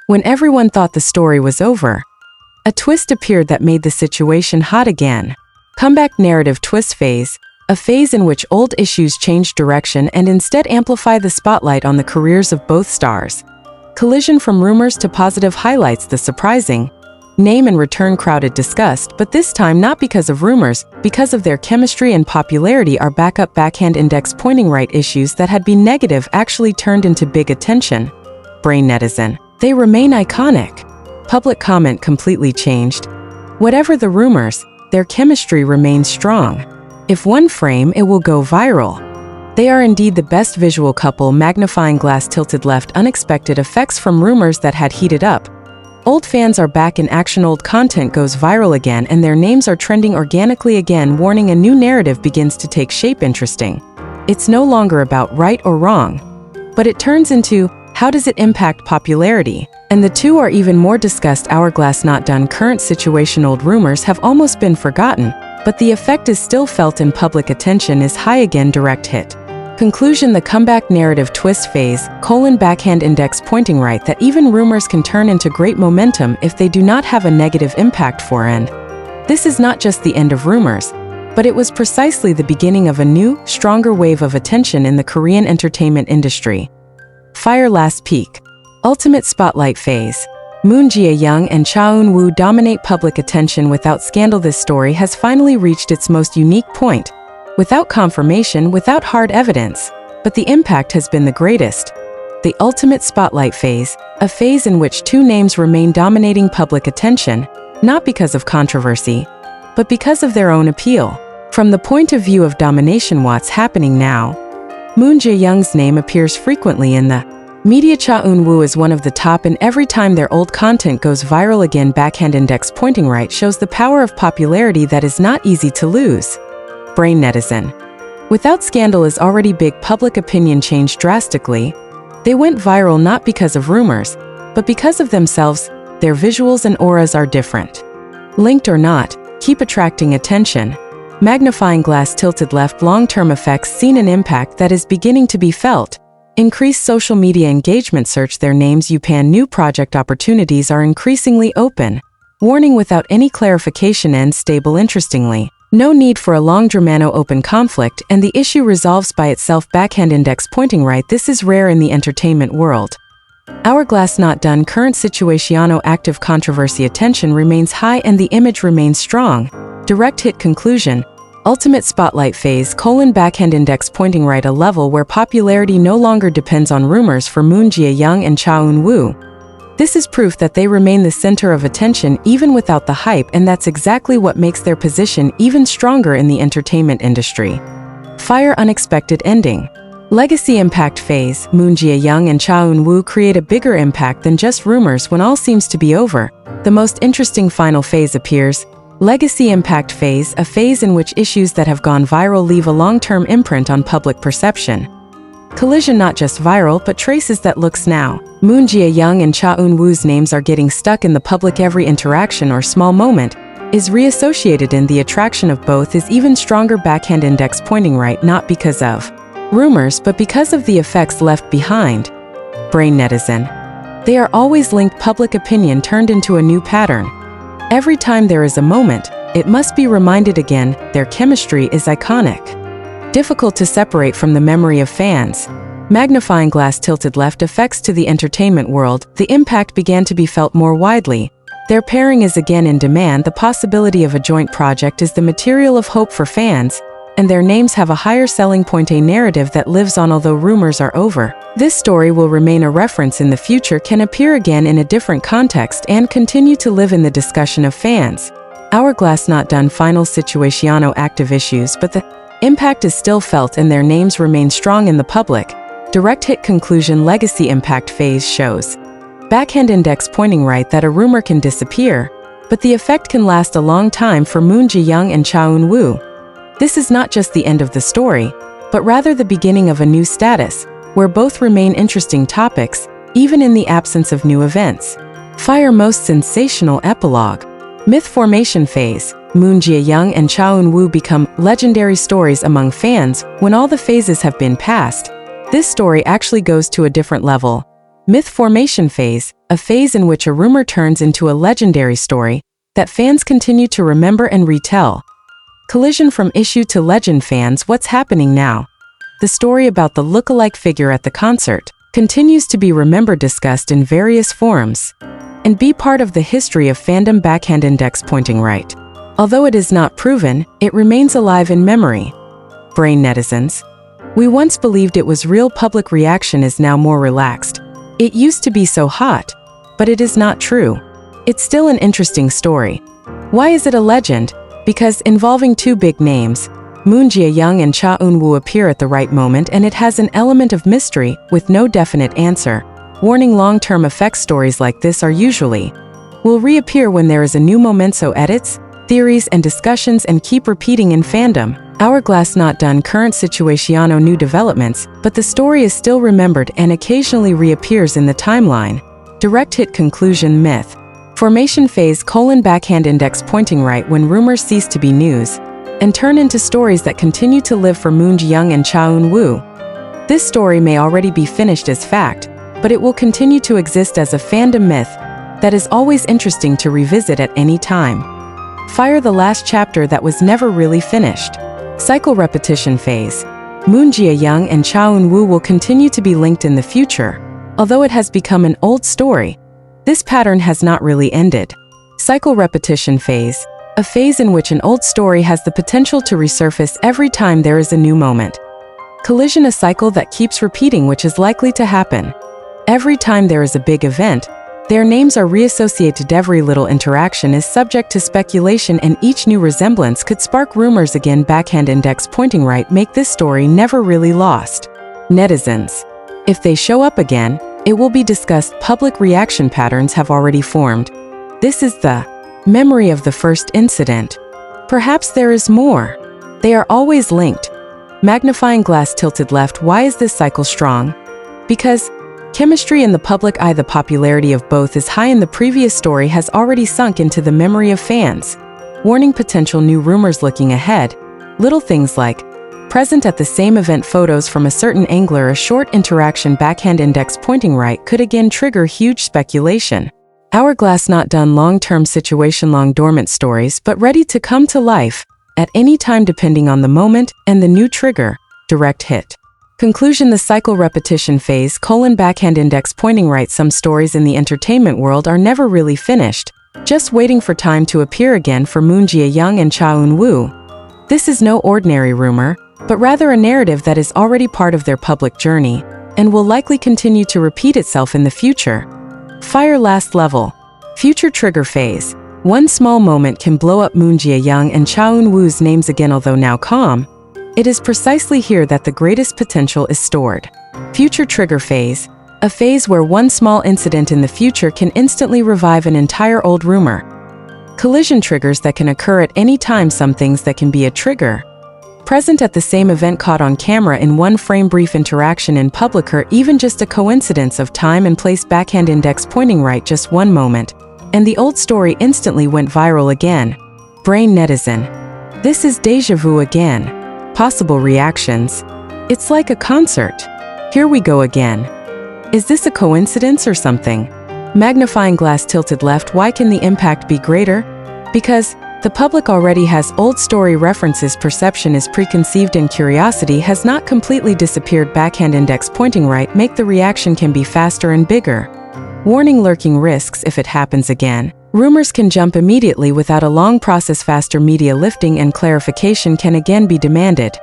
When everyone thought the story was over, a twist appeared that made the situation hot again. Comeback narrative twist phase, a phase in which old issues change direction and instead amplify the spotlight on the careers of both stars. Collision from rumors to positive highlights the surprising name and return crowded discussed, but this time not because of rumors, because of their chemistry and popularity. Our backhand index pointing right issues that had been negative actually turned into big attention. Brain netizen. They remain iconic. Public comment completely changed. Whatever the rumors, their chemistry remains strong. If one frame, it will go viral. They are indeed the best visual couple. Magnifying glass tilted left. Unexpected effects from rumors that had heated up. Old fans are back in action. Old content goes viral again and their names are trending organically again. Warning: a new narrative begins to take shape. Interesting. It's no longer about right or wrong, but it turns into how does it impact popularity? And the two are even more discussed. Hourglass not done. Current situation. Old rumors have almost been forgotten, but the effect is still felt and public attention is high again. Direct hit. Conclusion: the comeback narrative twist phase, backhand index pointing right, that even rumors can turn into great momentum if they do not have a negative impact for end. This is not just the end of rumors, but it was precisely the beginning of a new, stronger wave of attention in the Korean entertainment industry. Fire last peak. Ultimate spotlight phase. Moon Jae-young and Cha Eun-woo dominate public attention without scandal. This story has finally reached its most unique point. Without confirmation, without hard evidence, but the impact has been the greatest. The ultimate spotlight phase, a phase in which two names remain dominating public attention, not because of controversy, but because of their own appeal. From the point of view of domination, what's happening now? Moon Jae-young's name appears frequently in the media. Cha Eun-woo is one of the top, and every time their old content goes viral again. Backhand index pointing right shows the power of popularity that is not easy to lose. Brain netizen. Without scandal is already big. Public opinion changed drastically. They went viral not because of rumors, but because of themselves. Their visuals and auras are different. Linked or not, keep attracting attention. Magnifying glass tilted left. Long-term effects seen, an impact that is beginning to be felt. Increased social media engagement. Search their names. Yupan. New project opportunities are increasingly open. Warning: without any clarification and stable. Interestingly, no need for a long Dramano open conflict and the issue resolves by itself. Backhand index pointing right. This is rare in the entertainment world. Hourglass not done. Current situationo active controversy. Attention remains high and the image remains strong. Direct hit. Conclusion. Ultimate spotlight phase, backhand index pointing right, a level where popularity no longer depends on rumors for Moon Jae-young and Cha Eun-woo. This is proof that they remain the center of attention even without the hype, and that's exactly what makes their position even stronger in the entertainment industry. Fire unexpected ending. Legacy impact phase, Moon Jae-young and Cha Eun-woo create a bigger impact than just rumors. When all seems to be over, the most interesting final phase appears. Legacy impact phase, a phase in which issues that have gone viral leave a long-term imprint on public perception. Collision not just viral but traces that looks now. Moon Jae-young and Cha Eun-woo's names are getting stuck in the public. Every interaction or small moment is reassociated in the attraction of both is even stronger. Backhand index pointing right, not because of rumors but because of the effects left behind. Brain netizen. They are always linked. Public opinion turned into a new pattern. Every time there is a moment, it must be reminded again. Their chemistry is iconic. Difficult to separate from the memory of fans. Magnifying glass tilted left. Effects to the entertainment world. The impact began to be felt more widely. Their pairing is again in demand. The possibility of a joint project is the material of hope for fans, and their names have a higher selling point, a narrative that lives on although rumors are over. This story will remain a reference in the future, can appear again in a different context, and continue to live in the discussion of fans. Hourglass not done. Final situationo active issues, but the impact is still felt and their names remain strong in the public. Direct hit. Conclusion. Legacy impact phase shows. Backhand index pointing right that a rumor can disappear, but the effect can last a long time for Moon Jae-young and Cha Eun-woo. This is not just the end of the story, but rather the beginning of a new status, where both remain interesting topics, even in the absence of new events. Fire most sensational epilogue. Myth formation phase. Moon Jae-young and Cha Eun-woo become legendary stories among fans when all the phases have been passed. This story actually goes to a different level. Myth formation phase, a phase in which a rumor turns into a legendary story that fans continue to remember and retell. Collision from issue to legend fans. What's happening now? The story about the look-alike figure at the concert continues to be remembered, discussed in various forums, and be part of the history of fandom. Backhand index pointing right. Although it is not proven, it remains alive in memory. Brain netizens. We once believed it was real. Public reaction is now more relaxed. It used to be so hot, but it is not true. It's still an interesting story. Why is it a legend? Because involving two big names, Moon Jae-young and Cha Eun-woo, appear at the right moment, and it has an element of mystery with no definite answer. Warning: long-term effects stories like this are usually will reappear when there is a new moment, so edits, theories and discussions and keep repeating in fandom. Hourglass not done. Current situation, no new developments, but the story is still remembered and occasionally reappears in the timeline. Direct hit. Conclusion. Myth formation phase: backhand index pointing right, when rumors cease to be news and turn into stories that continue to live for Moon Jae-young and Cha Eun-woo. This story may already be finished as fact, but it will continue to exist as a fandom myth that is always interesting to revisit at any time. Fire: the last chapter that was never really finished. Cycle repetition phase. Moon Jae-young and Cha Eun-woo will continue to be linked in the future, although it has become an old story. This pattern has not really ended. Cycle repetition phase, a phase in which an old story has the potential to resurface every time there is a new moment. Collision: a cycle that keeps repeating, which is likely to happen every time there is a big event. Their names are reassociated. Every little interaction is subject to speculation, and each new resemblance could spark rumors again. Backhand index pointing right make this story never really lost. Netizens. If they show up again, it will be discussed. Public reaction patterns have already formed. This is the memory of the first incident. Perhaps there is more. They are always linked. Magnifying glass tilted left. Why is this cycle strong? Because chemistry in the public eye. The popularity of both is high, and the previous story has already sunk into the memory of fans. Warning: potential new rumors looking ahead. Little things like present at the same event photos from a certain angler. A short interaction. Backhand index pointing right could again trigger huge speculation. Hourglass not done. Long-term situation. Long dormant stories, but ready to come to life at any time depending on the moment and the new trigger. Direct hit. Conclusion: the cycle repetition phase, backhand index pointing right. Some stories in the entertainment world are never really finished, just waiting for time to appear again for Moon Jae-young and Cha Eun-woo. This is no ordinary rumor, but rather a narrative that is already part of their public journey and will likely continue to repeat itself in the future. Fire: last level. Future trigger phase. One small moment can blow up Moon Jae-young and Cha Eun-woo's names again. Although now calm, it is precisely here that the greatest potential is stored. Future trigger phase, a phase where one small incident in the future can instantly revive an entire old rumor. Collision triggers that can occur at any time. Some things that can be a trigger present at the same event, caught on camera in one frame. Brief interaction in public, or even just a coincidence of time and place. Backhand index pointing right. Just one moment, and the old story instantly went viral again. Brain netizen. This is deja vu again. Possible reactions. It's like a concert. Here we go again. Is this a coincidence or something? Magnifying glass tilted left. Why can the impact be greater? Because the public already has old story references. Perception is preconceived and curiosity has not completely disappeared. Backhand index pointing right make the reaction can be faster and bigger. Warning: lurking risks. If it happens again, rumors can jump immediately without a long process. Faster media lifting and clarification can again be demanded.